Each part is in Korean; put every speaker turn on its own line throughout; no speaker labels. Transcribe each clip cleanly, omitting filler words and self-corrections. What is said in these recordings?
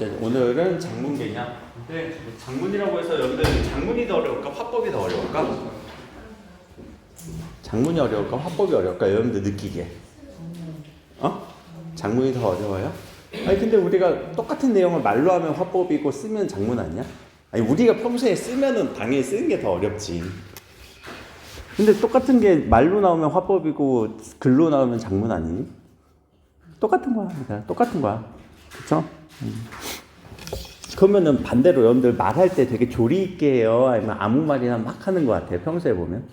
이제 오늘은 장문 개념. 근데 장문이라고 해서 여러분들 장문이 더 어려울까? 화법이 더 어려울까? 장문이 어려울까? 화법이 어려울까? 여러분들 느끼기에. 장문이 더 어려워요? 아니 근데 우리가 똑같은 내용을 말로 하면 화법이고 쓰면 장문 아니야? 아니 우리가 평소에 쓰면은 당연히 쓰는 게 더 어렵지. 근데 똑같은 게 말로 나오면 화법이고 글로 나오면 장문 아니니? 똑같은 거야. 그러니까 똑같은 거야. 그쵸? 그러면은 반대로 여러분들 말할 때 되게 조리 있게 해요? 아니면 아무 말이나 막 하는 것 같아요? 평소에 보면?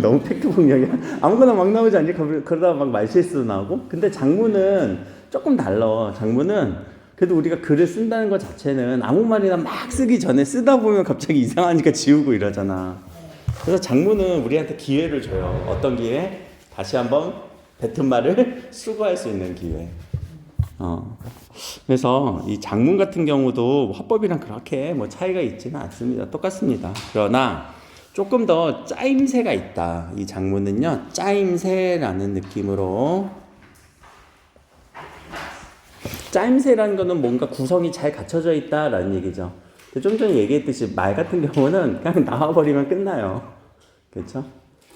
너무 팩트 폭력이야. 아무거나 막 나오지 않니? 그러다가 막 말실수도 나오고. 근데 장문은 조금 달라. 장문은 그래도 우리가 글을 쓴다는 것 자체는 아무 말이나 막 쓰기 전에 쓰다 보면 갑자기 이상하니까 지우고 이러잖아. 그래서 장문은 우리한테 기회를 줘요. 어떤 기회? 다시 한번 뱉은 말을 수거할 수 있는 기회. 그래서 이 장문 같은 경우도 화법이랑 그렇게 뭐 차이가 있지는 않습니다. 똑같습니다. 그러나 조금 더 짜임새가 있다. 이 장문은요, 짜임새라는 느낌으로. 짜임새라는 거는 뭔가 구성이 잘 갖춰져 있다라는 얘기죠. 좀 전에 얘기했듯이 말 같은 경우는 그냥 나와버리면 끝나요. 그렇죠?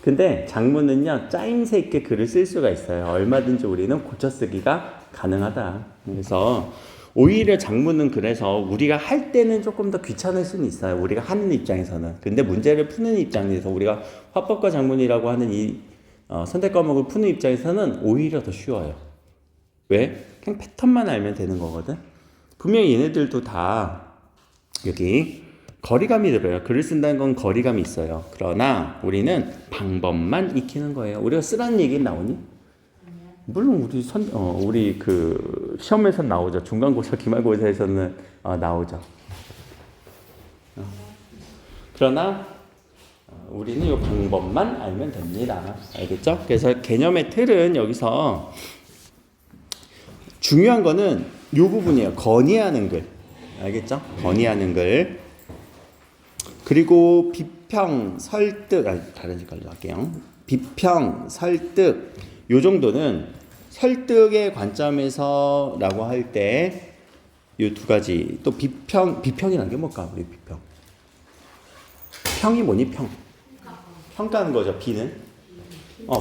근데 장문은요, 짜임새 있게 글을 쓸 수가 있어요. 얼마든지 우리는 고쳐쓰기가 가능하다. 그래서 오히려 장문은 그래서 우리가 할 때는 조금 더 귀찮을 수는 있어요. 우리가 하는 입장에서는. 근데 문제를 푸는 입장에서 우리가 화법과 장문이라고 하는 이 선택 과목을 푸는 입장에서는 오히려 더 쉬워요. 왜? 그냥 패턴만 알면 되는 거거든. 분명히 얘네들도 다 여기 거리감이 들어요. 글을 쓴다는 건 거리감이 있어요. 그러나 우리는 방법만 익히는 거예요. 우리가 쓰라는 얘기는 나오니? 물론 우리 그 시험에서 나오죠. 중간고사, 기말고사에서는 나오죠. 그러나 우리는 이 방법만 알면 됩니다. 알겠죠? 그래서 개념의 틀은 여기서 중요한 거는 이 부분이에요. 건의하는 글. 알겠죠? 건의하는 글. 그리고 비평, 설득, 다른 색깔로 할게요. 비평, 설득. 요 정도는 설득의 관점에서라고 할 때 요 두 가지. 또 비평이라는 게 뭘까? 우리 비평. 평이 뭐니? 평가하는 거죠. 비는.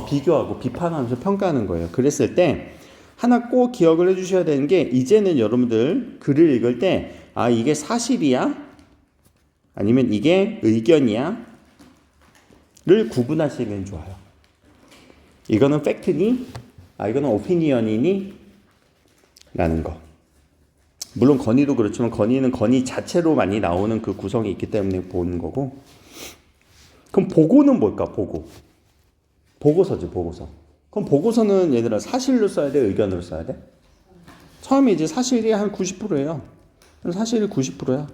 비교하고 비판하면서 평가하는 거예요. 그랬을 때 하나 꼭 기억을 해주셔야 되는 게 이제는 여러분들 글을 읽을 때 이게 사실이야? 아니면 이게 의견이야? 를 구분하시면 좋아요. 이거는 팩트니? 이거는 오피니언이니? 라는 거. 물론 건의도 그렇지만 건의는 건의 자체로 많이 나오는 그 구성이 있기 때문에 보는 거고. 그럼 보고는 뭘까? 보고서지, 보고서. 그럼 보고서는 얘들아 사실로 써야 돼? 의견으로 써야 돼? 처음에 이제 사실이 한 90%예요. 사실이 90%야.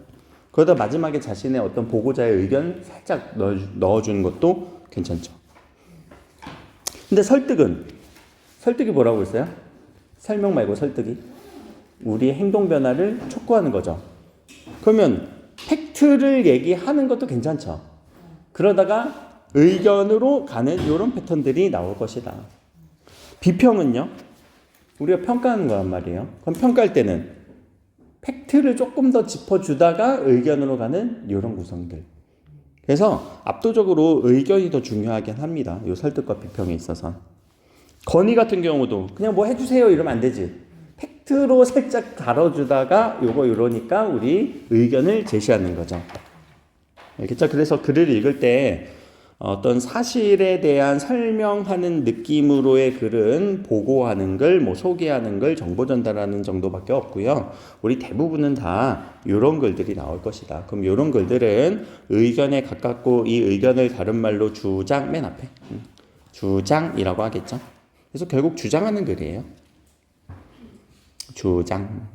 그러다 마지막에 자신의 어떤 보고자의 의견을 살짝 넣어주는 것도 괜찮죠. 근데 설득이 뭐라고 했어요? 설명 말고 설득이 우리의 행동 변화를 촉구하는 거죠. 그러면 팩트를 얘기하는 것도 괜찮죠. 그러다가 의견으로 가는 이런 패턴들이 나올 것이다. 비평은요? 우리가 평가하는 거란 말이에요. 그럼 평가할 때는 팩트를 조금 더 짚어주다가 의견으로 가는 이런 구성들. 그래서 압도적으로 의견이 더 중요하긴 합니다. 이 설득과 비평에 있어서. 건의 같은 경우도 그냥 뭐 해주세요 이러면 안 되지. 팩트로 살짝 다뤄주다가 이러니까 우리 의견을 제시하는 거죠. 알겠죠? 그래서 글을 읽을 때 어떤 사실에 대한 설명하는 느낌으로의 글은 보고하는 글, 뭐 소개하는 글, 정보 전달하는 정도밖에 없고요. 우리 대부분은 다 이런 글들이 나올 것이다. 그럼 이런 글들은 의견에 가깝고 이 의견을 다른 말로 주장, 맨 앞에 주장이라고 하겠죠. 그래서 결국 주장하는 글이에요. 주장.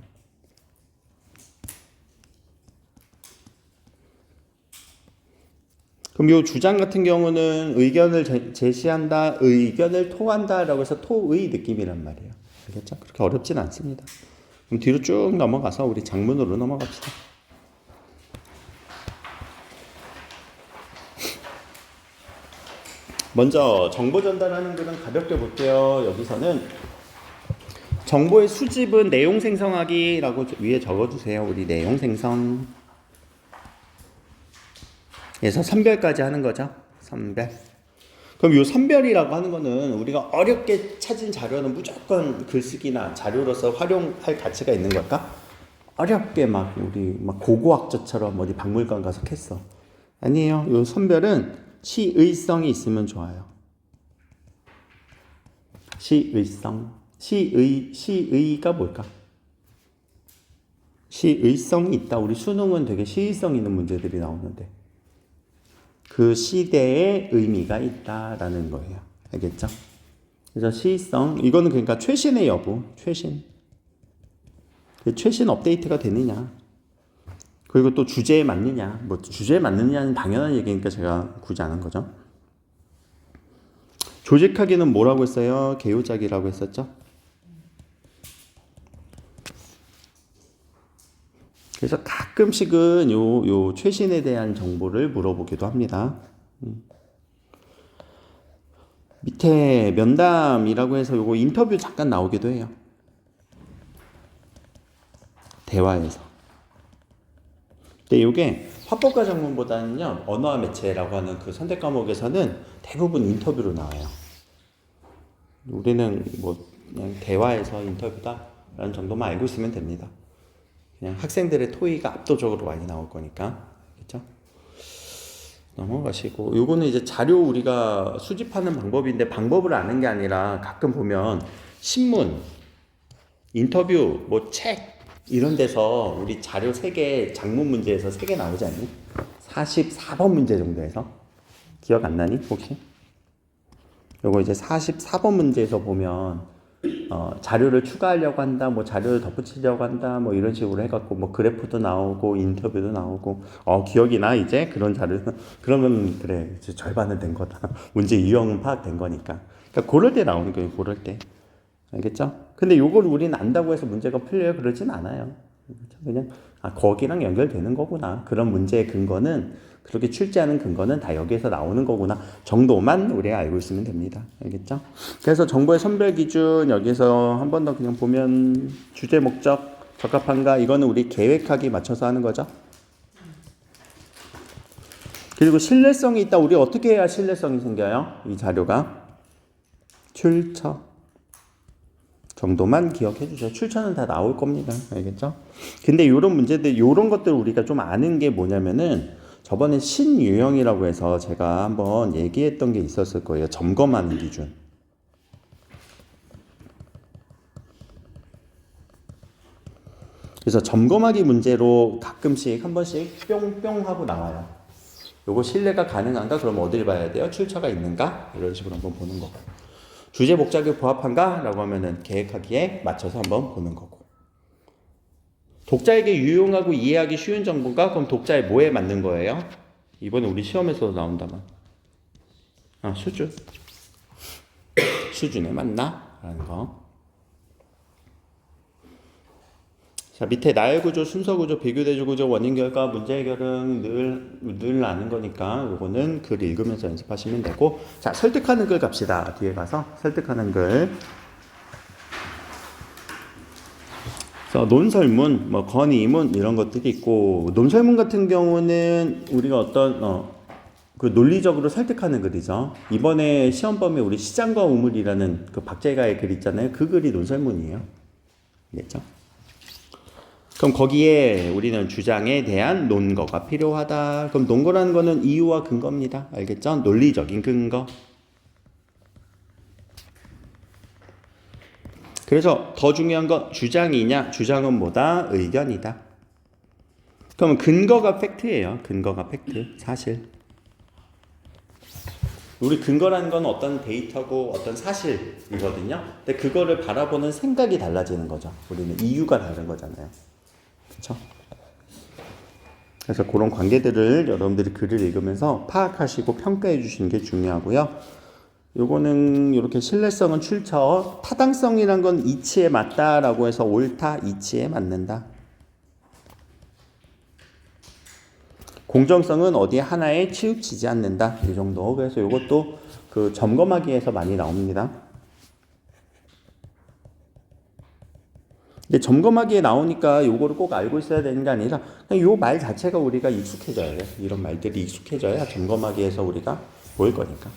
그럼 이 주장 같은 경우는 의견을 제시한다, 의견을 토한다라고 해서 토의 느낌이란 말이에요. 알겠죠? 그렇게 어렵진 않습니다. 그럼 뒤로 쭉 넘어가서 우리 장문으로 넘어갑시다. 먼저 정보 전달하는 글은 가볍게 볼게요. 여기서는 정보의 수집은 내용 생성하기라고 위에 적어주세요. 우리 내용 생성. 그래서 선별까지 하는 거죠. 선별. 그럼 이 선별이라고 하는 거는 우리가 어렵게 찾은 자료는 무조건 글쓰기나 자료로서 활용할 가치가 있는 걸까? 어렵게 막 우리 막 고고학자처럼 어디 박물관 가서 했어. 아니에요. 이 선별은 시의성이 있으면 좋아요. 시의성. 시의가 뭘까? 시의성이 있다. 우리 수능은 되게 시의성 있는 문제들이 나오는데 그 시대의 의미가 있다라는 거예요. 알겠죠? 그래서 시의성, 이거는 그러니까 최신의 여부, 최신 업데이트가 되느냐, 그리고 또 주제에 맞느냐. 뭐 주제에 맞느냐는 당연한 얘기니까 제가 굳이 안 한 거죠. 조직하기는 뭐라고 했어요? 개요작이라고 했었죠. 그래서 가끔씩은 요 최신에 대한 정보를 물어보기도 합니다. 밑에 면담이라고 해서 요거 인터뷰 잠깐 나오기도 해요. 대화에서. 근데 요게 화법과 작문보다는요, 언어와 매체라고 하는 그 선택 과목에서는 대부분 인터뷰로 나와요. 우리는 뭐 그냥 대화에서 인터뷰다라는 정도만 알고 있으면 됩니다. 그냥 학생들의 토의가 압도적으로 많이 나올 거니까. 그렇죠? 넘어가시고, 요거는 이제 자료 우리가 수집하는 방법인데, 방법을 아는 게 아니라 가끔 보면 신문, 인터뷰, 뭐 책 이런 데서 우리 자료 3개, 장문 문제에서 3개 나오지 않니? 44번 문제 정도에서. 기억 안 나니 혹시? 요거 이제 44번 문제에서 보면 자료를 추가하려고 한다, 뭐 자료를 덧붙이려고 한다, 뭐 이런 식으로 해갖고 뭐 그래프도 나오고 인터뷰도 나오고, 기억이 나 이제 그런 자료. 그러면 그래, 이제 절반은 된 거다. 문제 유형은 파악된 거니까. 그러니까 그럴 때 나오는 거예요. 그럴 때. 알겠죠? 근데 요걸 우리는 안다고 해서 문제가 풀려요? 그러진 않아요. 그냥 거기랑 연결되는 거구나. 그런 문제의 근거는, 그렇게 출제하는 근거는 다 여기에서 나오는 거구나 정도만 우리가 알고 있으면 됩니다. 알겠죠? 그래서 정보의 선별 기준 여기서 한 번 더 그냥 보면, 주제 목적 적합한가, 이거는 우리 계획하기 맞춰서 하는 거죠. 그리고 신뢰성이 있다. 우리 어떻게 해야 신뢰성이 생겨요? 이 자료가 출처 정도만 기억해 주세요. 출처는 다 나올 겁니다. 알겠죠? 근데 이런 문제들, 이런 것들 우리가 좀 아는 게 뭐냐면은, 저번에 신유형이라고 해서 제가 한번 얘기했던 게 있었을 거예요. 점검하는 기준. 그래서 점검하기 문제로 가끔씩 한 번씩 뿅뿅 하고 나와요. 요거 신뢰가 가능한가? 그럼 어딜 봐야 돼요? 출처가 있는가? 이런 식으로 한번 보는 거고. 주제 목적에 부합한가? 라고 하면은 계획하기에 맞춰서 한번 보는 거고. 독자에게 유용하고 이해하기 쉬운 정보가, 그럼 독자의 뭐에 맞는 거예요? 이번에 우리 시험에서도 나온다만. 수준에 맞나? 라는 거. 자, 밑에 나열 구조, 순서 구조, 비교 대조 구조, 원인 결과, 문제 해결은 늘 아는 거니까 요거는 글 읽으면서 연습하시면 되고. 자, 설득하는 글 갑시다. 뒤에 가서 설득하는 글. 그래서 논설문, 뭐 건의문 이런 것들이 있고, 논설문 같은 경우는 우리가 어떤 그 논리적으로 설득하는 글이죠. 이번에 시험 범위 우리 시장과 우물이라는 그 박재가의 글 있잖아요. 그 글이 논설문이에요. 알겠죠? 그럼 거기에 우리는 주장에 대한 논거가 필요하다. 그럼 논거라는 거는 이유와 근거입니다. 알겠죠? 논리적인 근거. 그래서 더 중요한 건 주장이냐, 주장은 뭐다? 의견이다. 그러면 근거가 팩트예요. 근거가 팩트, 사실. 우리 근거라는 건 어떤 데이터고 어떤 사실이거든요. 근데 그거를 바라보는 생각이 달라지는 거죠. 우리는 이유가 다른 거잖아요. 그렇죠? 그래서 그런 관계들을 여러분들이 글을 읽으면서 파악하시고 평가해 주시는 게 중요하고요. 요거는 이렇게 신뢰성은 출처, 타당성이란 건 이치에 맞다라고 해서 옳다, 이치에 맞는다. 공정성은 어디 하나에 치우치지 않는다. 이 정도. 그래서 이것도 그 점검하기에서 많이 나옵니다. 근데 점검하기에 나오니까 요거를 꼭 알고 있어야 되는 게 아니라 그냥 요 말 자체가 우리가 익숙해져야 돼. 이런 말들이 익숙해져야 점검하기에서 우리가 보일 거니까.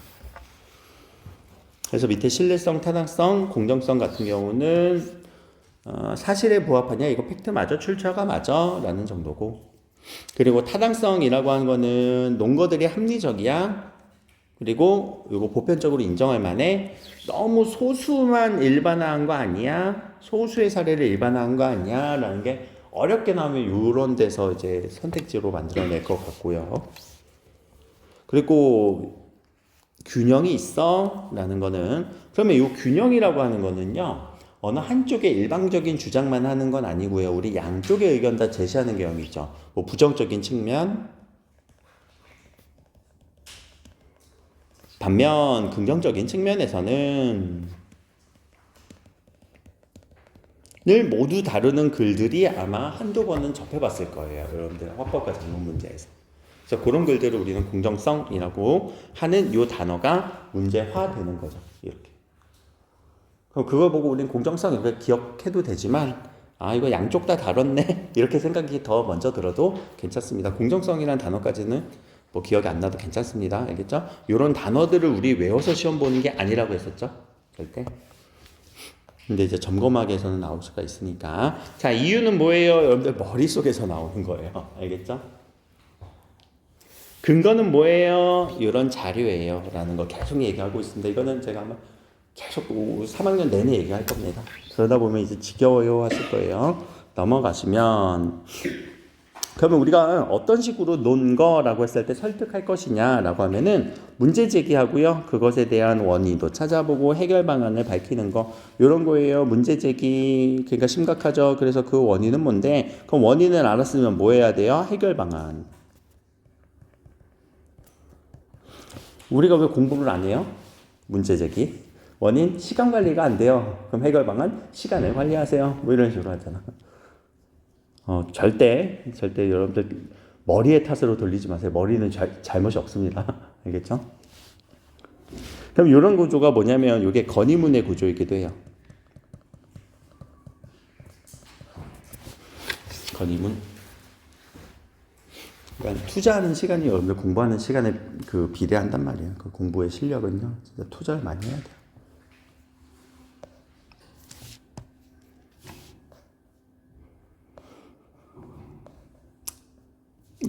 그래서 밑에 신뢰성, 타당성, 공정성 같은 경우는 사실에 부합하냐, 이거 팩트 맞아, 출처가 맞아 라는 정도고, 그리고 타당성이라고 하는 거는 논거들이 합리적이야, 그리고 이거 보편적으로 인정할 만해, 너무 소수만 일반화한 거 아니야, 소수의 사례를 일반화한 거 아니야 라는 게 어렵게 나오면 이런 데서 이제 선택지로 만들어낼 것 같고요. 그리고 균형이 있어 라는 거는, 그러면 이 균형이라고 하는 거는요, 어느 한쪽의 일방적인 주장만 하는 건 아니고요, 우리 양쪽의 의견 다 제시하는 경우이죠. 뭐 부정적인 측면, 반면 긍정적인 측면에서는 늘 모두 다루는 글들이 아마 한두 번은 접해봤을 거예요, 여러분들 화법과 작문 문제에서. 그래서 그런 글들을 우리는 공정성이라고 하는 이 단어가 문제화되는 거죠. 이렇게. 그럼 그걸 보고 우리는 공정성 이렇게 기억해도 되지만, 이거 양쪽 다 다뤘네 이렇게 생각이 더 먼저 들어도 괜찮습니다. 공정성이라는 단어까지는 뭐 기억이 안 나도 괜찮습니다. 알겠죠? 이런 단어들을 우리 외워서 시험 보는 게 아니라고 했었죠, 절대. 근데 이제 점검학에서는 나올 수가 있으니까. 자, 이유는 뭐예요? 여러분들 머릿속에서 나오는 거예요. 알겠죠? 근거는 뭐예요? 이런 자료예요 라는 거 계속 얘기하고 있습니다. 이거는 제가 아마 계속 3학년 내내 얘기할 겁니다. 그러다 보면 이제 지겨워요 하실 거예요. 넘어가시면, 그러면 우리가 어떤 식으로 논거라고 했을 때 설득할 것이냐라고 하면은 문제 제기하고요, 그것에 대한 원인도 찾아보고 해결 방안을 밝히는 거, 이런 거예요. 문제 제기, 그러니까 심각하죠. 그래서 그 원인은 뭔데? 그럼 원인을 알았으면 뭐 해야 돼요? 해결 방안. 우리가 왜 공부를 안 해요? 문제 제기. 원인, 시간 관리가 안 돼요. 그럼 해결 방안, 시간을 관리하세요. 뭐 이런 식으로 하잖아. 절대 여러분들 머리의 탓으로 돌리지 마세요. 머리는 잘못이 없습니다. 알겠죠? 그럼 이런 구조가 뭐냐면, 이게 건의문의 구조이기도 해요. 건의문. 그러니까 투자하는 시간이 여러분들 공부하는 시간에 그 비례한단 말이에요. 그 공부의 실력은요, 진짜 투자를 많이 해야 돼요.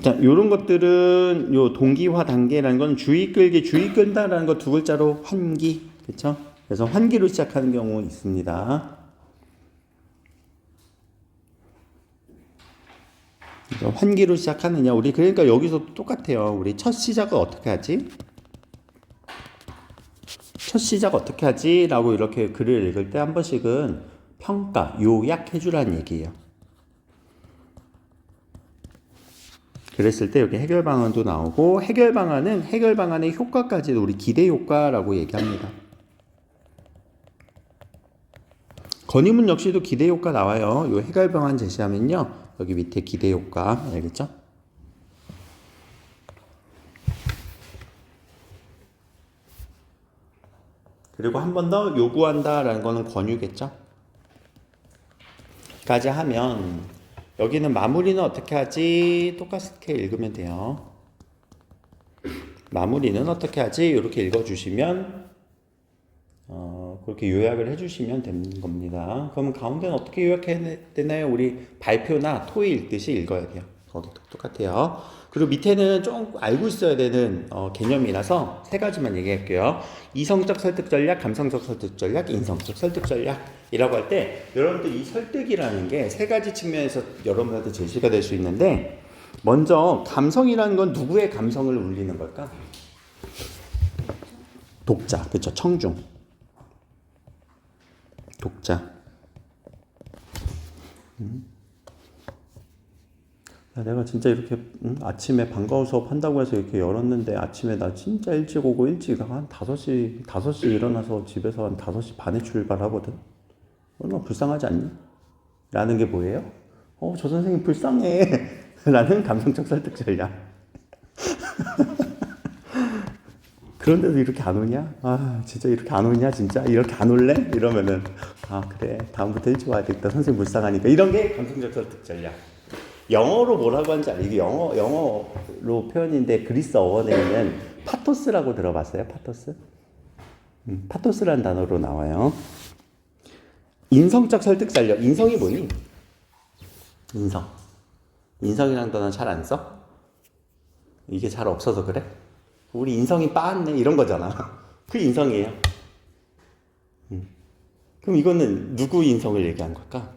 자, 요런 것들은 요 동기화 단계라는 건 주의 끌기, 주의 끈다라는 거 두 글자로 환기, 그렇죠? 그래서 환기로 시작하는 경우 있습니다. 그래서 환기로 시작하느냐, 우리 그러니까 여기서 똑같아요. 우리 첫 시작을 어떻게 하지? 첫 시작 어떻게 하지? 라고 이렇게 글을 읽을 때 한 번씩은 평가, 요약해 주라는 얘기예요. 그랬을 때 여기 해결 방안도 나오고, 해결 방안은 해결 방안의 효과까지도 우리 기대 효과라고 얘기합니다. 건의문 역시도 기대 효과 나와요. 요 해결 방안 제시하면요, 여기 밑에 기대 효과, 알겠죠? 그리고 한 번 더 요구한다라는 거는 권유겠죠? 까지 하면, 여기는 마무리는 어떻게 하지? 똑같게 읽으면 돼요. 마무리는 어떻게 하지? 이렇게 읽어주시면, 그렇게 요약을 해주시면 되는 겁니다. 그럼 가운데는 어떻게 요약해야 되나요? 우리 발표나 토의 읽듯이 읽어야 돼요. 거기도 똑같아요. 그리고 밑에는 좀 알고 있어야 되는 개념이라서 세 가지만 얘기할게요. 이성적 설득 전략, 감성적 설득 전략, 인성적 설득 전략이라고 할 때, 여러분들 이 설득이라는 게 세 가지 측면에서 여러분들한테 제시가 될 수 있는데, 먼저 감성이라는 건 누구의 감성을 울리는 걸까? 독자, 그렇죠? 청중. 독자. 야, 내가 진짜 이렇게 아침에 반가운 수업 한다고 해서 이렇게 열었는데, 아침에 나 진짜 일찍 오고 일찍 한 5시 일어나서 집에서 한 5시 반에 출발하거든. 얼마나 불쌍하지 않니? 라는 게 뭐예요? 저 선생님 불쌍해 라는 감성적 설득 전략. 그런데도 이렇게 안 오냐? 아, 진짜 이렇게 안 오냐? 진짜 이렇게 안 올래? 이러면은 아, 그래. 다음부터 일찍 와야겠다. 선생님 불쌍하니까. 이런 게 감성적 설득 전략. 영어로 뭐라고 하는지 알아요? 이게 영어로 표현인데 그리스 어원에 있는 파토스라고 들어봤어요? 파토스? 파토스라는 단어로 나와요. 인성적 설득 전략. 인성이 뭐니? 인성. 인성이라는 단어 잘 안 써? 이게 잘 없어서 그래? 우리 인성이 빠았네 이런 거잖아. 그게 인성이에요. 그럼 이거는 누구 인성을 얘기한 걸까?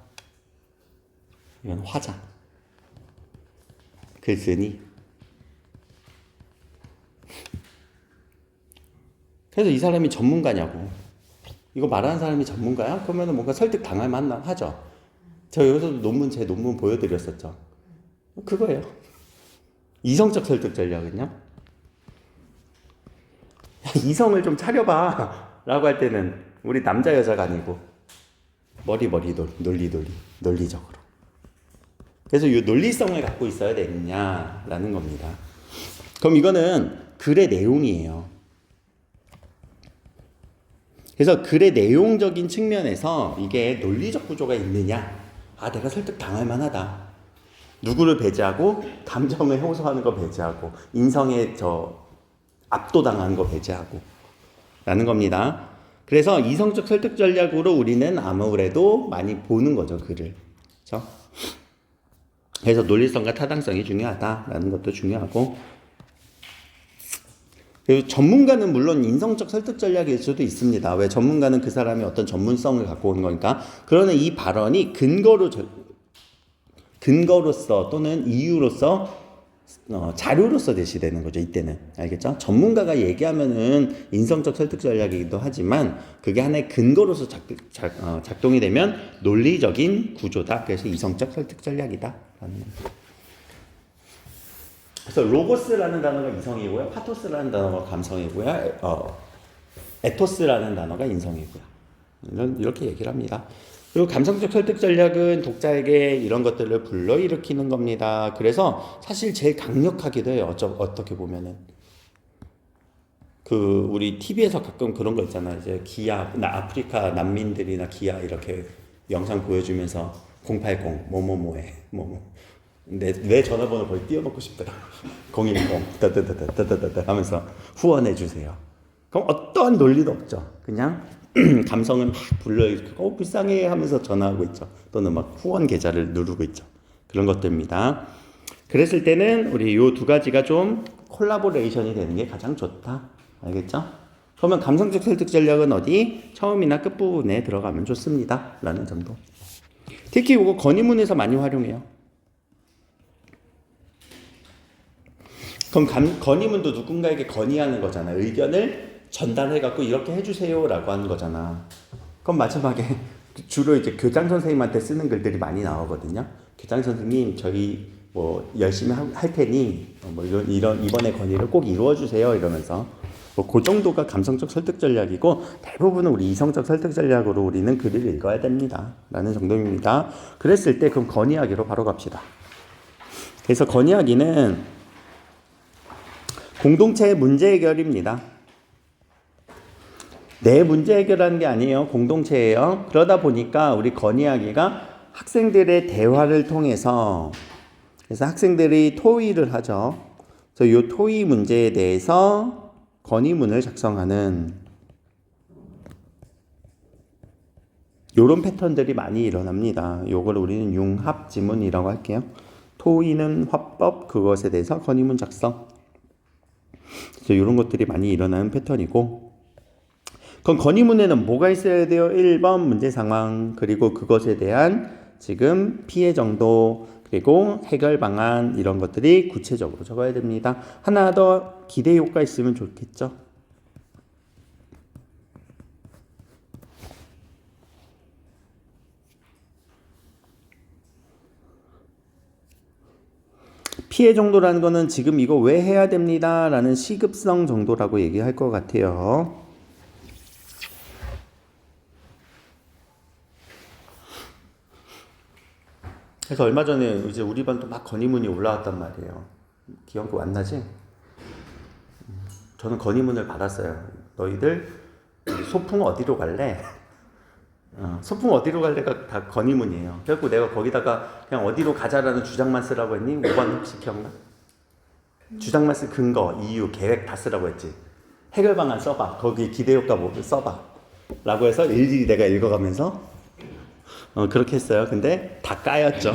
이건 화자. 글쓰니. 그래서 이 사람이 전문가냐고. 이거 말하는 사람이 전문가야? 그러면 뭔가 설득 당할 만한 하죠. 저 여기서도 제 논문 보여드렸었죠. 그거예요. 이성적 설득 전략은요? 야, 이성을 좀 차려봐 라고 할 때는 우리 남자 여자가 아니고 논리적으로. 그래서 이 논리성을 갖고 있어야 되느냐라는 겁니다. 그럼 이거는 글의 내용이에요. 그래서 글의 내용적인 측면에서 이게 논리적 구조가 있느냐? 아, 내가 설득 당할 만하다. 누구를 배제하고 감정을 호소하는 거 배제하고 인성에 압도당하는 거 배제하고 라는 겁니다. 그래서 이성적 설득 전략으로 우리는 아무래도 많이 보는 거죠, 글을. 그렇죠? 그래서 논리성과 타당성이 중요하다라는 것도 중요하고, 그리고 전문가는 물론 인성적 설득 전략일 수도 있습니다. 왜? 전문가는 그 사람이 어떤 전문성을 갖고 오는 거니까. 그러나 이 발언이 근거로서 또는 이유로서 자료로서 제시되는 거죠. 이때는. 알겠죠? 전문가가 얘기하면은 인성적 설득 전략이기도 하지만 그게 하나의 근거로서 작동이 되면 논리적인 구조다. 그래서 이성적 설득 전략이다. 그래서 로고스라는 단어가 이성이고요. 파토스라는 단어가 감성이고요. 에토스라는 단어가 인성이고요. 이렇게 얘기를 합니다. 그리고 감성적 설득 전략은 독자에게 이런 것들을 불러일으키는 겁니다. 그래서 사실 제일 강력하기도 해요. 어떻게 보면은. 우리 TV에서 가끔 그런 거 있잖아. 이제 아프리카 난민들이나 기아 이렇게 영상 보여주면서 080, 뭐뭐뭐해, 내 전화번호 거의 띄워놓고 싶더라. 010, 따따따따따따따 하면서 후원해주세요. 그럼 어떠한 논리도 없죠. 그냥 감성을 막 불러일으키고 불쌍해 하면서 전화하고 있죠. 또는 막 후원 계좌를 누르고 있죠. 그런 것들입니다. 그랬을 때는 우리 요 두 가지가 좀 콜라보레이션이 되는 게 가장 좋다. 알겠죠? 그러면 감성적 설득 전략은 어디? 처음이나 끝부분에 들어가면 좋습니다. 라는 점도. 특히 이거 건의문에서 많이 활용해요. 그럼 건의문도 누군가에게 건의하는 거잖아. 의견을 전달해갖고 이렇게 해주세요 라고 하는 거잖아. 그럼 마지막에 주로 이제 교장 선생님한테 쓰는 글들이 많이 나오거든요. 교장 선생님, 저희 열심히 할 테니 이번에 건의를 꼭 이루어주세요 이러면서 그 정도가 감성적 설득 전략이고, 대부분은 우리 이성적 설득 전략으로 우리는 글을 읽어야 됩니다 라는 정도입니다. 그랬을 때 그럼 건의하기로 바로 갑시다. 그래서 건의하기는 공동체의 문제 해결입니다. 내 문제 해결하는 게 아니에요. 공동체예요. 그러다 보니까 우리 건의하기가 학생들의 대화를 통해서, 그래서 학생들이 토의를 하죠. 그래서 이 토의 문제에 대해서 건의문을 작성하는 이런 패턴들이 많이 일어납니다. 이걸 우리는 융합지문이라고 할게요. 토의는 화법, 그것에 대해서 건의문 작성. 그래서 이런 것들이 많이 일어나는 패턴이고, 그럼 건의문에는 뭐가 있어야 돼요? 1번 문제 상황, 그리고 그것에 대한 지금 피해 정도, 그리고 해결 방안, 이런 것들이 구체적으로 적어야 됩니다. 하나 더 기대 효과 있으면 좋겠죠. 피해 정도라는 거는 지금 이거 왜 해야 됩니다 라는 시급성 정도라고 얘기할 것 같아요. 그래서 얼마 전에 이제 우리 반도 막 건의문이 올라왔단 말이에요. 기억도 안 나지? 저는 건의문을 받았어요. 너희들 소풍 어디로 갈래? 소풍 어디로 갈래가 다 건의문이에요. 그래갖고 내가 거기다가 그냥 어디로 가자라는 주장만 쓰라고 했니? 5번 혹시 기억나? 주장만 쓸 근거, 이유, 계획 다 쓰라고 했지. 해결 방안 써봐. 거기 기대효과 뭐 써봐. 라고 해서 일일이 내가 읽어가면서 그렇게 했어요. 근데 다 까였죠.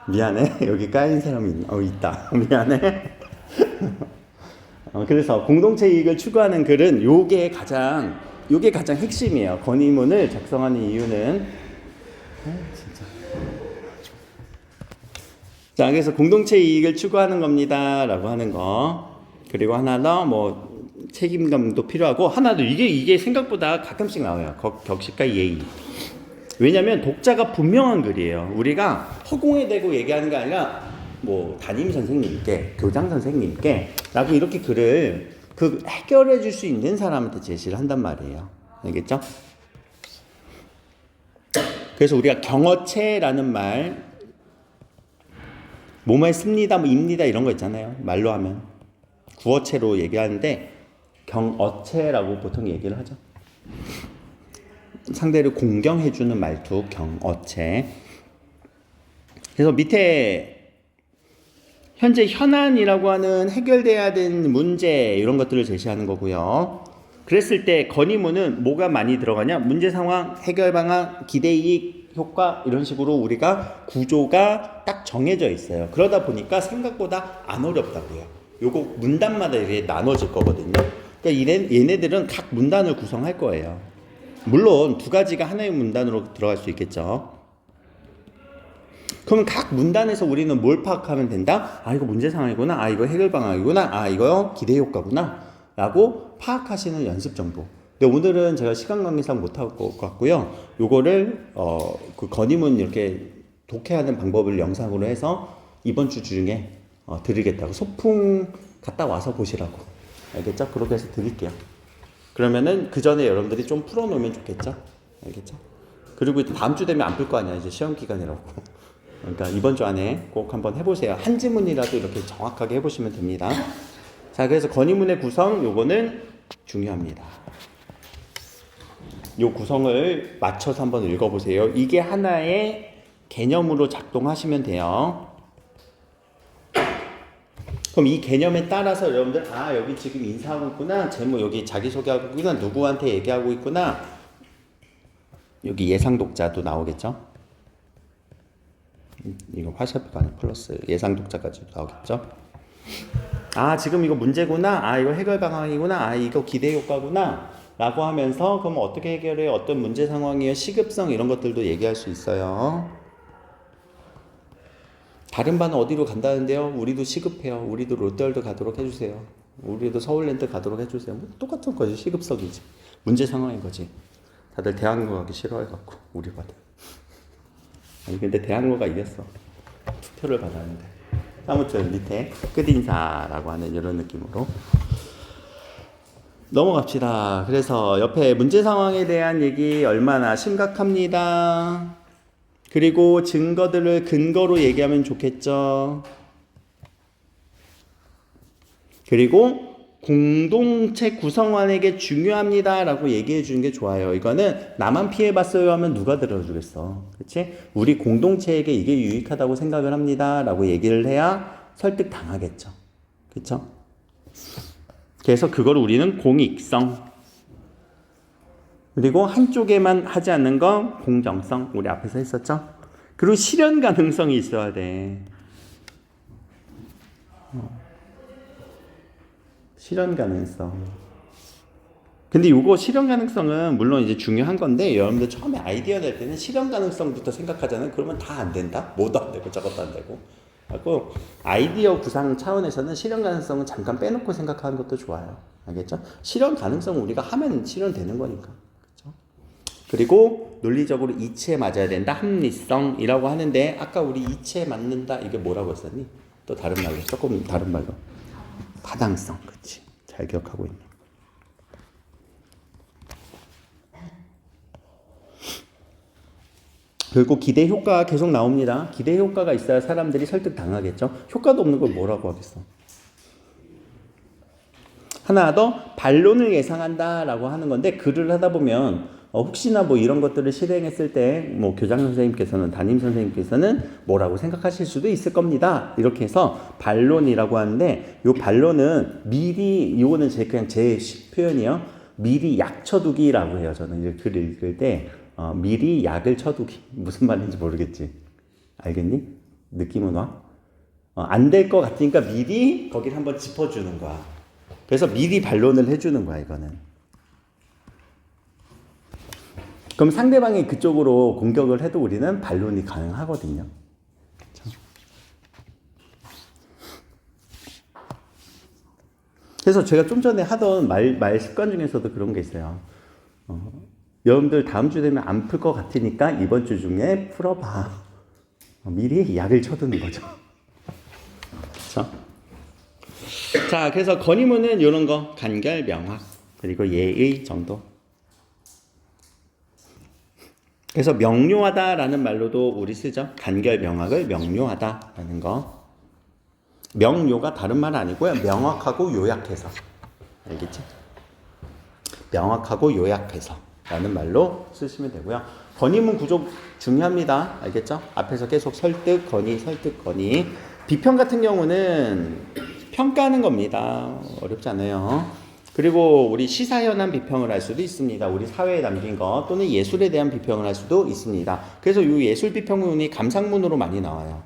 미안해. 여기 까인 사람이 있다. 미안해. 그래서 공동체 이익을 추구하는 글은 요게 가장 핵심이에요. 건의문을 작성하는 이유는 진짜. 자, 그래서 공동체 이익을 추구하는 겁니다라고 하는 거. 그리고 하나 더 뭐 책임감도 필요하고 하나 더 이게 생각보다 가끔씩 나와요. 격식과 예의. 왜냐하면 독자가 분명한 글이에요. 우리가 허공에 대고 얘기하는 게 아니라 뭐 담임 선생님께, 교장 선생님께 라고 이렇게 글을 해결해 줄 수 있는 사람한테 제시를 한단 말이에요. 알겠죠? 그래서 우리가 경어체라는 말, 뭐뭐 씁니다, 뭐 입니다 이런 거 있잖아요. 말로 하면 구어체로 얘기하는데 경어체라고 보통 얘기를 하죠. 상대를 공경해주는 말투, 경어체. 그래서 밑에 현재 현안이라고 하는 해결돼야 되는 문제 이런 것들을 제시하는 거고요. 그랬을 때 건의문은 뭐가 많이 들어가냐? 문제 상황, 해결 방안, 기대이익, 효과 이런 식으로 우리가 구조가 딱 정해져 있어요. 그러다 보니까 생각보다 안 어렵다고요. 요거 문단마다 이렇게 나눠질 거거든요. 그러니까 얘네들은 각 문단을 구성할 거예요. 물론 두 가지가 하나의 문단으로 들어갈 수 있겠죠. 그러면 각 문단에서 우리는 뭘 파악하면 된다? 아, 이거 문제 상황이구나. 아, 이거 해결 방안이구나. 아, 이거 기대 효과구나. 라고 파악하시는 연습 정도. 근데 오늘은 제가 시간 관계상 못할 것 같고요. 요거를 그 건의문 이렇게 독해하는 방법을 영상으로 해서 이번 주 중에 드리겠다고. 소풍 갔다 와서 보시라고. 알겠죠? 그렇게 해서 드릴게요. 그러면은 그 전에 여러분들이 좀 풀어놓으면 좋겠죠? 알겠죠? 그리고 다음 주 되면 안 풀 거 아니야. 이제 시험 기간이라고. 그러니까 이번 주 안에 꼭 한번 해보세요. 한 지문이라도 이렇게 정확하게 해보시면 됩니다. 자, 그래서 건의문의 구성, 요거는 중요합니다. 요 구성을 맞춰서 한번 읽어보세요. 이게 하나의 개념으로 작동하시면 돼요. 그럼 이 개념에 따라서 여러분들 여기 지금 인사하고 있구나. 제목 여기 자기소개하고 있구나. 누구한테 얘기하고 있구나. 여기 예상 독자도 나오겠죠. 이거 화살표가 아니라 플러스 예상 독자까지 나오겠죠. 지금 이거 문제구나. 이거 해결 방안이구나. 이거 기대 효과구나. 라고 하면서 그럼 어떻게 해결해? 어떤 문제 상황이에요? 시급성 이런 것들도 얘기할 수 있어요. 다른 반은 어디로 간다는데요? 우리도 시급해요. 우리도 롯데월드 가도록 해주세요. 우리도 서울랜드 가도록 해주세요. 뭐 똑같은 거지. 시급성이지. 문제 상황인 거지. 다들 대학로 가기 싫어해갖고 우리 반은. 아니 근데 대학로가 이겼어. 투표를 받았는데. 아무튼 밑에 끝인사라고 하는 이런 느낌으로 넘어갑시다. 그래서 옆에 문제 상황에 대한 얘기 얼마나 심각합니다. 그리고 증거들을 근거로 얘기하면 좋겠죠. 그리고 공동체 구성원에게 중요합니다 라고 얘기해 주는 게 좋아요. 이거는 나만 피해봤어요 하면 누가 들어주겠어. 그치? 우리 공동체에게 이게 유익하다고 생각을 합니다 라고 얘기를 해야 설득 당하겠죠. 그쵸? 그래서 그걸 우리는 공익성, 그리고 한쪽에만 하지 않는 건 공정성, 우리 앞에서 했었죠. 그리고 실현 가능성이 있어야 돼. 실현 가능성. 근데 요거 실현 가능성은 물론 이제 중요한 건데, 여러분들 처음에 아이디어 낼 때는 실현 가능성부터 생각하잖아요. 그러면 다 안 된다? 뭐도 안 되고 저것도 안 되고. 그리고 아이디어 구상 차원에서는 실현 가능성은 잠깐 빼놓고 생각하는 것도 좋아요. 알겠죠? 실현 가능성은 우리가 하면 실현되는 거니까. 그렇죠? 그리고 논리적으로 이치에 맞아야 된다. 합리성이라고 하는데 아까 우리 이치에 맞는다 이게 뭐라고 했었니? 또 다른 말로, 조금 다른 말로. 타당성. 그렇지. 잘 기억하고 있네. 그리고 기대 효과가 계속 나옵니다. 기대 효과가 있어야 사람들이 설득 당하겠죠. 효과도 없는 걸 뭐라고 하겠어. 하나 더 반론을 예상한다라고 하는 건데 글을 하다 보면 혹시나 뭐 이런 것들을 실행했을 때 뭐 교장 선생님께서는 담임 선생님께서는 뭐라고 생각하실 수도 있을 겁니다. 이렇게 해서 반론이라고 하는데 요 반론은 미리 요거는 그냥 제 표현이요. 미리 약 쳐두기라고 해요. 저는 이제 글을 읽을 때 미리 약을 쳐두기 무슨 말인지 모르겠지. 알겠니? 느낌은 와? 안 될 것 같으니까 미리 거기를 한번 짚어주는 거야. 그래서 미리 반론을 해주는 거야 이거는. 그럼 상대방이 그쪽으로 공격을 해도 우리는 반론이 가능하거든요. 그래서 제가 좀 전에 하던 말 습관 중에서도 그런 게 있어요. 여러분들 다음 주 되면 안 풀 것 같으니까 이번 주 중에 풀어봐. 미리 약을 쳐두는 거죠. 그렇죠? 자, 그래서 건의문은 이런 거 간결, 명확, 그리고 예의 정도. 그래서 명료하다라는 말로도 우리 쓰죠. 간결, 명확을 명료하다라는 거. 명료가 다른 말 아니고요. 명확하고 요약해서. 알겠지? 명확하고 요약해서 라는 말로 쓰시면 되고요. 건의문 구조 중요합니다. 알겠죠? 앞에서 계속 설득, 건의, 설득, 건의. 비평 같은 경우는 평가하는 겁니다. 어렵지 않아요. 그리고 우리 시사현안 비평을 할 수도 있습니다. 우리 사회에 남긴 거 또는 예술에 대한 비평을 할 수도 있습니다. 그래서 이 예술 비평문이 감상문으로 많이 나와요.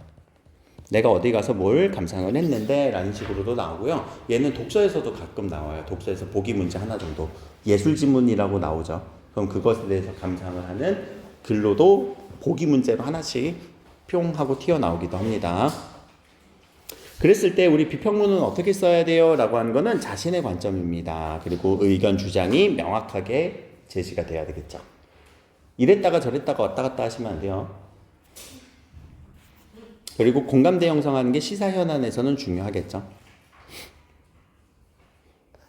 내가 어디 가서 뭘 감상을 했는데 라는 식으로도 나오고요. 얘는 독서에서도 가끔 나와요. 독서에서 보기 문제 하나 정도. 예술지문이라고 나오죠. 그럼 그것에 대해서 감상을 하는 글로도 보기 문제로 하나씩 평하고 튀어나오기도 합니다. 그랬을 때 우리 비평문은 어떻게 써야 돼요? 라고 하는 거는 자신의 관점입니다. 그리고 의견 주장이 명확하게 제시가 돼야 되겠죠. 이랬다가 저랬다가 왔다 갔다 하시면 안 돼요. 그리고 공감대 형성하는 게 시사현안에서는 중요하겠죠.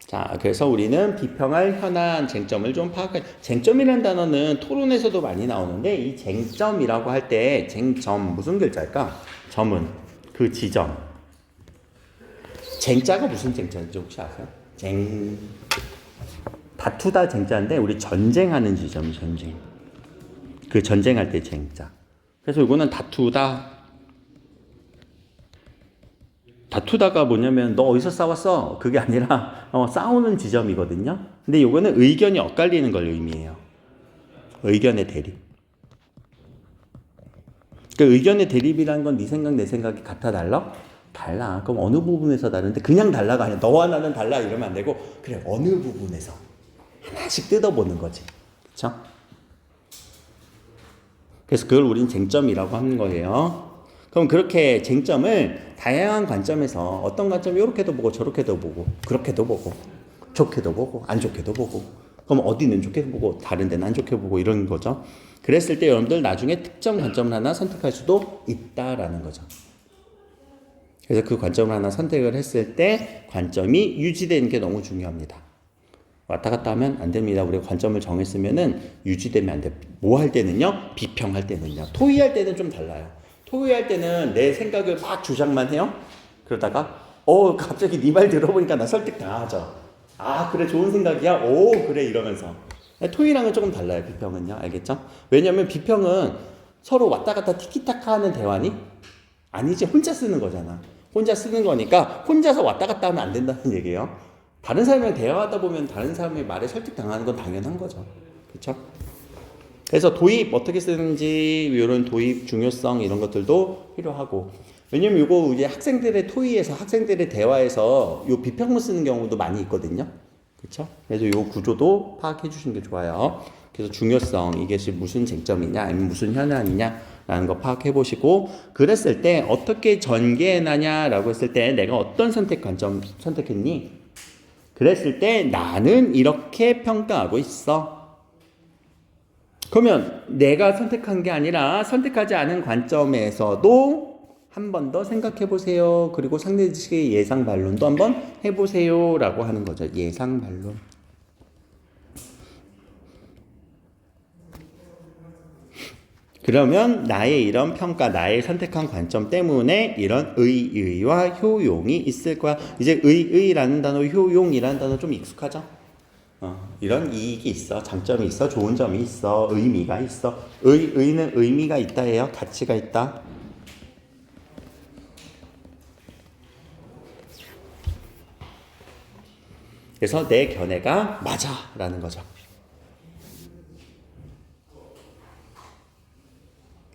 자, 그래서 우리는 비평할 현안, 쟁점을 좀 파악할. 쟁점이라는 단어는 토론에서도 많이 나오는데 이 쟁점이라고 할 때 쟁점 무슨 글자일까? 점은 그 지점. 쟁자가 무슨 쟁자인지 혹시 아세요? 다투다 쟁자인데 우리 전쟁하는 지점이 전쟁. 그 전쟁할 때 쟁자. 그래서 이거는 다투다가 뭐냐면 너 어디서 싸웠어? 그게 아니라 싸우는 지점이거든요. 근데 이거는 의견이 엇갈리는 걸 의미해요. 의견의 대립. 그 의견의 대립이라는 건 네 생각 내 생각이 같아 달라? 달라. 그럼 어느 부분에서 다른데 그냥 달라가 아니라 너와 나는 달라 이러면 안 되고 그래 어느 부분에서 하나씩 뜯어보는 거지. 그렇죠? 그래서 그걸 우린 쟁점이라고 하는 거예요. 그럼 그렇게 쟁점을 다양한 관점에서 어떤 관점 이렇게도 보고 저렇게도 보고 그렇게도 보고 좋게도 보고 안 좋게도 보고 그럼 어디는 좋게 보고 다른 데는 안 좋게 보고 이런 거죠. 그랬을 때 여러분들 나중에 특정 관점을 하나 선택할 수도 있다라는 거죠. 그래서 그 관점을 하나 선택을 했을 때 관점이 유지되는 게 너무 중요합니다. 왔다 갔다 하면 안 됩니다. 우리가 관점을 정했으면은 유지되면 안 돼. 뭐 할 때는요? 비평할 때는요. 토의할 때는 좀 달라요. 토의할 때는 내 생각을 막 주장만 해요. 그러다가 갑자기 네 말 들어보니까 나 설득 당하죠. 아 그래 좋은 생각이야. 오 그래 이러면서. 토의랑은 조금 달라요. 비평은요. 알겠죠? 왜냐하면 비평은 서로 왔다 갔다 티키타카 하는 대화니? 아니지. 혼자 쓰는 거잖아. 혼자 쓰는 거니까 혼자서 왔다 갔다 하면 안 된다는 얘기예요. 다른 사람이랑 대화하다 보면 다른 사람의 말에 설득당하는 건 당연한 거죠. 그렇죠? 그래서 도입 어떻게 쓰는지 이런 도입 중요성 이런 것들도 필요하고 왜냐면 이거 이제 학생들의 토의에서 학생들의 대화에서 요 비평문 쓰는 경우도 많이 있거든요. 그렇죠? 그래서 요 구조도 파악해 주시는 게 좋아요. 그래서 중요성 이게 무슨 쟁점이냐 아니면 무슨 현안이냐 라는 거 파악해 보시고 그랬을 때 어떻게 전개해나냐라고 했을 때 내가 어떤 관점 선택했니? 그랬을 때 나는 이렇게 평가하고 있어. 그러면 내가 선택한 게 아니라 선택하지 않은 관점에서도 한 번 더 생각해 보세요. 그리고 상대측의 예상 반론도 한번 해보세요 라고 하는 거죠. 예상 반론. 그러면 나의 이런 평가, 나의 선택한 관점 때문에 이런 의와 효용이 있을 거야. 이제 의라는 단어, 효용이라는 단어 좀 익숙하죠? 이런 이익이 있어, 장점이 있어, 좋은 점이 있어, 의미가 있어. 의는 의미가 있다예요. 가치가 있다. 그래서 내 견해가 맞아라는 거죠.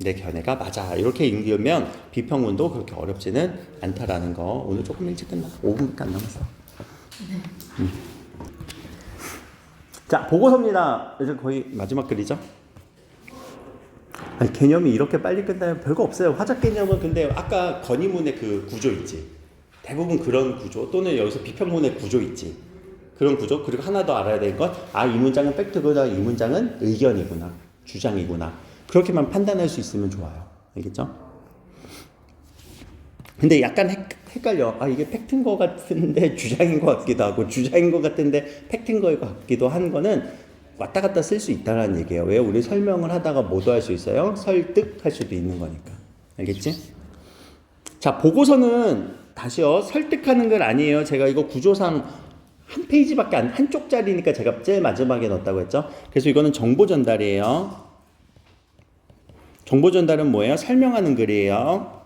내 견해가 맞아. 이렇게 읽으면 비평문도 그렇게 어렵지는 않다라는 거. 오늘 조금 일찍 끝나. 5분밖에 안 남았어. 자, 보고서입니다. 이제 거의 마지막 글이죠. 아니, 개념이 이렇게 빨리 끝나면 별거 없어요. 화작 개념은 근데 아까 건의문의 그 구조 있지. 대부분 그런 구조 또는 여기서 비평문의 구조 있지. 그런 구조. 그리고 하나 더 알아야 될 건 이 문장은 팩트구나. 이 문장은 의견이구나. 주장이구나. 그렇게만 판단할 수 있으면 좋아요. 알겠죠? 근데 약간 헷갈려. 이게 팩트인 것 같은데 주장인 것 같기도 하고 주장인 것 같은데 팩트인 것 같기도 한 거는 왔다 갔다 쓸 수 있다는 얘기예요. 왜? 우리 설명을 하다가 뭐도 할 수 있어요? 설득할 수도 있는 거니까. 알겠지? 자, 보고서는 다시요. 설득하는 건 아니에요. 제가 이거 구조상 한 페이지밖에 한 쪽짜리니까 제가 제일 마지막에 넣었다고 했죠. 그래서 이거는 정보 전달이에요. 정보 전달은 뭐예요? 설명하는 글이에요.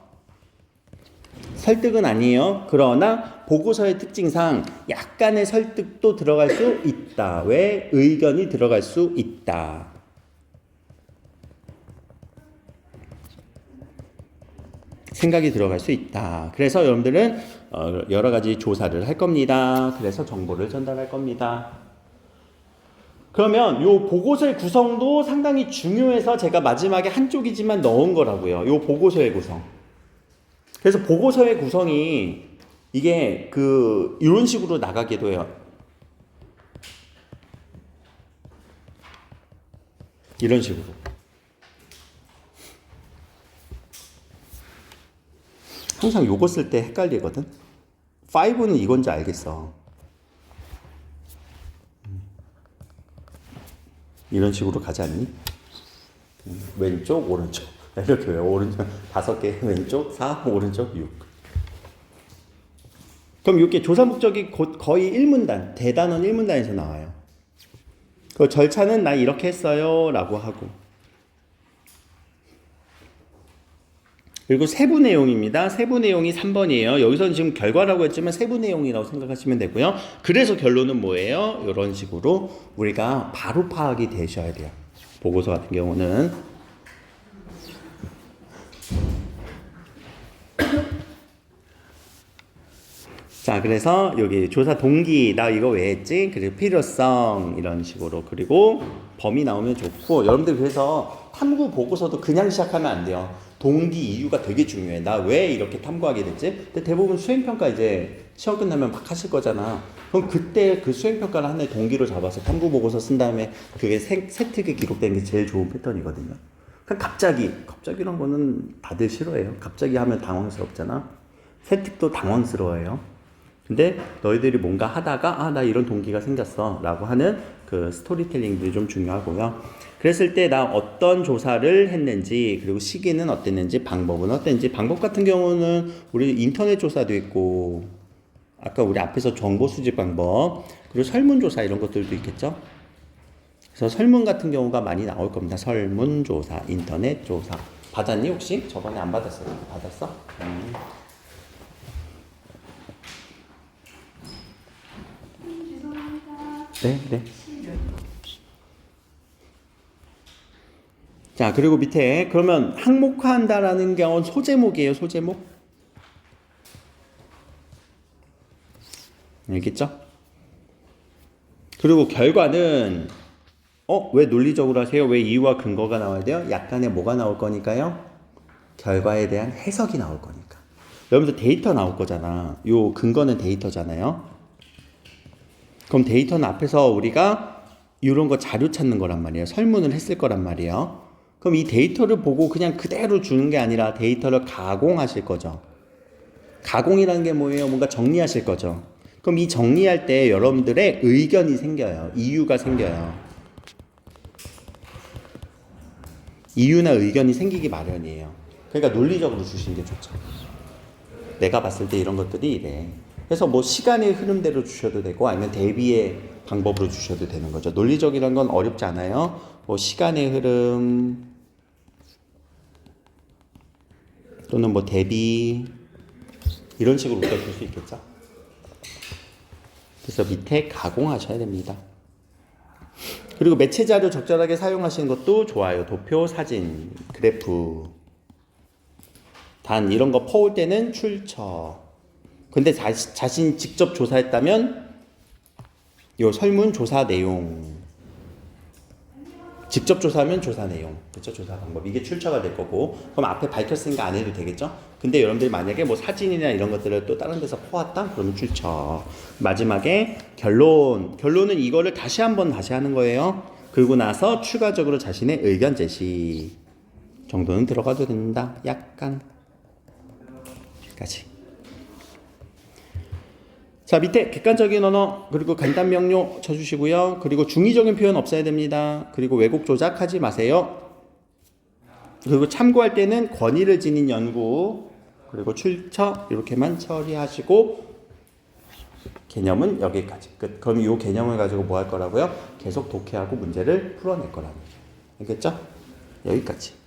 설득은 아니에요. 그러나 보고서의 특징상 약간의 설득도 들어갈 수 있다. 왜? 의견이 들어갈 수 있다. 생각이 들어갈 수 있다. 그래서 여러분들은 여러 가지 조사를 할 겁니다. 그래서 정보를 전달할 겁니다. 그러면 요 보고서의 구성도 상당히 중요해서 제가 마지막에 한쪽이지만 넣은 거라고요. 요 보고서의 구성. 그래서 보고서의 구성이 이게 이런 식으로 나가기도 해요. 이런 식으로. 항상 요거 쓸 때 헷갈리거든. 5는 이건지 알겠어. 이런 식으로 가지 않니? 왼쪽, 오른쪽. 이렇게 왜? 오른쪽 5개, 왼쪽 4, 오른쪽 6. 그럼 이렇게 조사 목적이 거의 1문단, 대단원 1문단에서 나와요. 그 절차는 나 이렇게 했어요 라고 하고. 그리고 세부 내용입니다. 세부 내용이 3번이에요. 여기서는 지금 결과라고 했지만 세부 내용이라고 생각하시면 되고요. 그래서 결론은 뭐예요? 이런 식으로 우리가 바로 파악이 되셔야 돼요. 보고서 같은 경우는. 자, 그래서 여기 조사 동기, 나 이거 왜 했지? 그리고 필요성, 이런 식으로. 그리고 범위 나오면 좋고, 여러분들 그래서 탐구 보고서도 그냥 시작하면 안 돼요. 동기, 이유가 되게 중요해. 나 왜 이렇게 탐구하게 됐지? 근데 대부분 수행평가 이제 시험 끝나면 막 하실 거잖아. 그럼 그때 그 수행평가를 하나의 동기로 잡아서 탐구 보고서 쓴 다음에 그게 세특에 기록되는 게 제일 좋은 패턴이거든요. 그러니까 갑자기란 거는 다들 싫어해요. 갑자기 하면 당황스럽잖아. 세특도 당황스러워해요. 근데 너희들이 뭔가 하다가 나 이런 동기가 생겼어 라고 하는 그 스토리텔링도 좀 중요하고요. 그랬을 때 나 어떤 조사를 했는지, 그리고 시기는 어땠는지, 방법은 어땠는지. 방법 같은 경우는 우리 인터넷 조사도 있고, 아까 우리 앞에서 정보 수집 방법, 그리고 설문조사 이런 것들도 있겠죠. 그래서 설문 같은 경우가 많이 나올 겁니다. 설문조사, 인터넷 조사. 받았니 혹시? 저번에 안 받았어요. 받았어? 네. 자, 그리고 밑에 그러면 항목화한다라는 경우는 소제목이에요. 소제목. 알겠죠? 그리고 결과는 왜 논리적으로 하세요? 왜 이유와 근거가 나와야 돼요? 약간의 뭐가 나올 거니까요? 결과에 대한 해석이 나올 거니까. 여러분들 데이터 나올 거잖아. 요 근거는 데이터잖아요. 그럼 데이터는 앞에서 우리가 이런 거 자료 찾는 거란 말이에요. 설문을 했을 거란 말이에요. 그럼 이 데이터를 보고 그냥 그대로 주는 게 아니라 데이터를 가공하실 거죠. 가공이라는 게 뭐예요? 뭔가 정리하실 거죠. 그럼 이 정리할 때 여러분들의 의견이 생겨요. 이유가 생겨요. 이유나 의견이 생기기 마련이에요. 그러니까 논리적으로 주시는 게 좋죠. 내가 봤을 때 이런 것들이 이래. 그래서 뭐 시간의 흐름대로 주셔도 되고 아니면 대비의 방법으로 주셔도 되는 거죠. 논리적이란 건 어렵지 않아요. 뭐 시간의 흐름 또는 뭐 대비 이런 식으로 우리가 줄 수 있겠죠. 그래서 밑에 가공하셔야 됩니다. 그리고 매체 자료 적절하게 사용하시는 것도 좋아요. 도표, 사진, 그래프. 단 이런 거 퍼올 때는 출처. 근데 자신이 직접 조사했다면 요 설문 조사 내용. 직접 조사하면 조사 내용. 그렇죠? 조사 방법. 이게 출처가 될 거고. 그럼 앞에 밝혔으니까 안 해도 되겠죠? 근데 여러분들이 만약에 뭐 사진이나 이런 것들을 또 다른 데서 퍼왔다? 그러면 출처. 마지막에 결론. 결론은 이거를 다시 하는 거예요. 그리고 나서 추가적으로 자신의 의견 제시 정도는 들어가도 된다. 약간. 여기까지. 자, 밑에 객관적인 언어 그리고 간단 명료 쳐주시고요. 그리고 중의적인 표현 없어야 됩니다. 그리고 왜곡 조작하지 마세요. 그리고 참고할 때는 권위를 지닌 연구 그리고 출처 이렇게만 처리하시고 개념은 여기까지 끝. 그럼 이 개념을 가지고 뭐 할 거라고요? 계속 독해하고 문제를 풀어낼 거라는 거죠. 알겠죠? 여기까지.